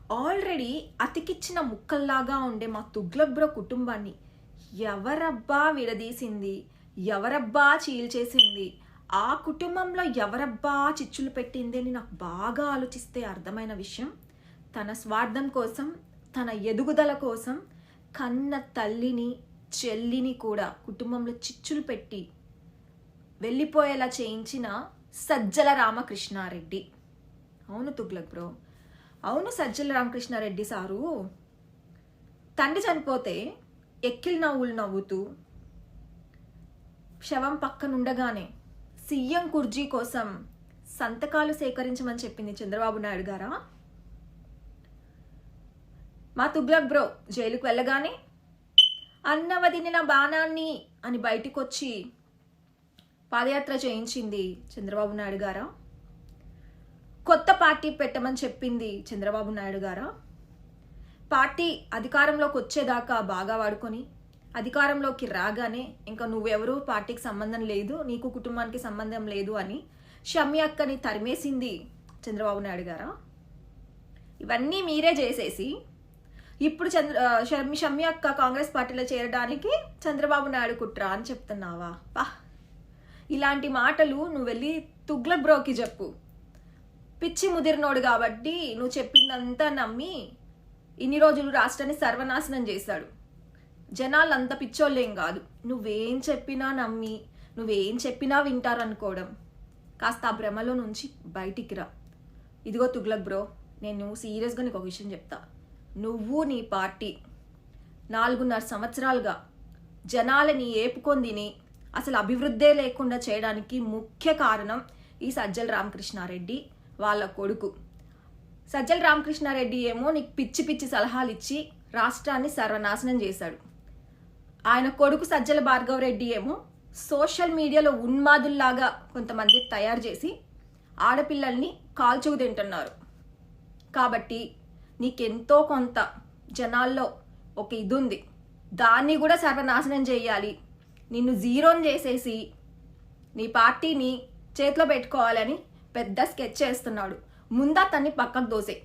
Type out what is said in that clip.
Already అతికిచ్చిన ముక్కల్లాగా ఉండే మా Tughlaq bro కుటుంబాన్ని ఎవరబ్బా విడదీసింది, ఎవరబ్బా చీల్చేసింది, ఆ కుటుంబంలో ఎవరబ్బా చిచ్చులు పెట్టింది అని నాకు బాగా ఆలోచిస్తే అర్థమైన విషయం, తన స్వార్థం కోసం, తన ఎదుగుదల కోసం కన్న తల్లిని చెల్లిని కూడా కుటుంబంలో చిచ్చులు పెట్టి వెళ్ళిపోయేలా చేయించిన సజ్జల రామకృష్ణారెడ్డి. అవును తుగ్లక్ బ్రో, అవును సజ్జల రామకృష్ణారెడ్డి సారు. తండ్రి చనిపోతే ఎక్కిలి నవ్వులు నవ్వుతూ శవం పక్కనుండగానే సీఎం కుర్జీ కోసం సంతకాలు సేకరించమని చెప్పింది చంద్రబాబు నాయుడు గారా? మా తుగ్లక్ బ్రో జైలుకు వెళ్ళగానే అన్న వదిలిన బాణాన్ని అని బయటికి వచ్చి పాదయాత్ర చేయించింది చంద్రబాబు నాయుడు గారా? కొత్త పార్టీ పెట్టమని చెప్పింది చంద్రబాబు నాయుడు గారా? పార్టీ అధికారంలోకి వచ్చేదాకా బాగా వాడుకొని అధికారంలోకి రాగానే ఇంకా నువ్వెవరూ పార్టీకి సంబంధం లేదు, నీకు కుటుంబానికి సంబంధం లేదు అని షమ్మి అక్కని తరిమేసింది చంద్రబాబు నాయుడు గారా? ఇవన్నీ మీరే చేసేసి ఇప్పుడు షమ్మి అక్క కాంగ్రెస్ పార్టీలో చేరడానికి చంద్రబాబు నాయుడు కుట్ర అని చెప్తున్నావా? పా, ఇలాంటి మాటలు నువ్వు వెళ్ళి తుగ్లక్ బ్రోకి చెప్పు. పిచ్చి ముదిరినోడు కాబట్టి నువ్వు చెప్పిందంతా నమ్మి ఇన్ని రోజులు రాష్ట్రాన్ని సర్వనాశనం చేశాడు. జనాలు అంత పిచ్చోళ్ళేం కాదు, నువ్వేం చెప్పినా నమ్మి నువ్వేం చెప్పినా వింటారనుకోవడం. కాస్త ఆ భ్రమలో నుంచి బయటికి రా. ఇదిగో తుగ్లక్ బ్రో, నేను సీరియస్గా నీకు ఒక విషయం చెప్తా. నువ్వు నీ పార్టీ 4.5 సంవత్సరాలుగా జనాలని ఏపుకొని తిని అసలు అభివృద్ధే లేకుండా చేయడానికి ముఖ్య కారణం ఈ సజ్జల రామకృష్ణారెడ్డి వాళ్ళ కొడుకు. సజ్జల రామకృష్ణారెడ్డి ఏమో నీకు పిచ్చి పిచ్చి సలహాలు ఇచ్చి రాష్ట్రాన్ని సర్వనాశనం చేశాడు. ఆయన కొడుకు సజ్జల భార్గవ్ రెడ్డి ఏమో సోషల్ మీడియాలో ఉన్మాదుల్లాగా కొంతమంది తయారు చేసి ఆడపిల్లల్ని కాల్చుకు తింటున్నారు. కాబట్టి నీకెంతో కొంత జనాల్లో ఒక ఇది ఉంది, దాన్ని కూడా సర్వనాశనం చేయాలి, నిన్ను జీరోని చేసేసి నీ పార్టీని చేతిలో పెట్టుకోవాలని పెద్ద స్కెచ్ చేస్తున్నాడు. ముందా తన్ని పక్కకు దోసే.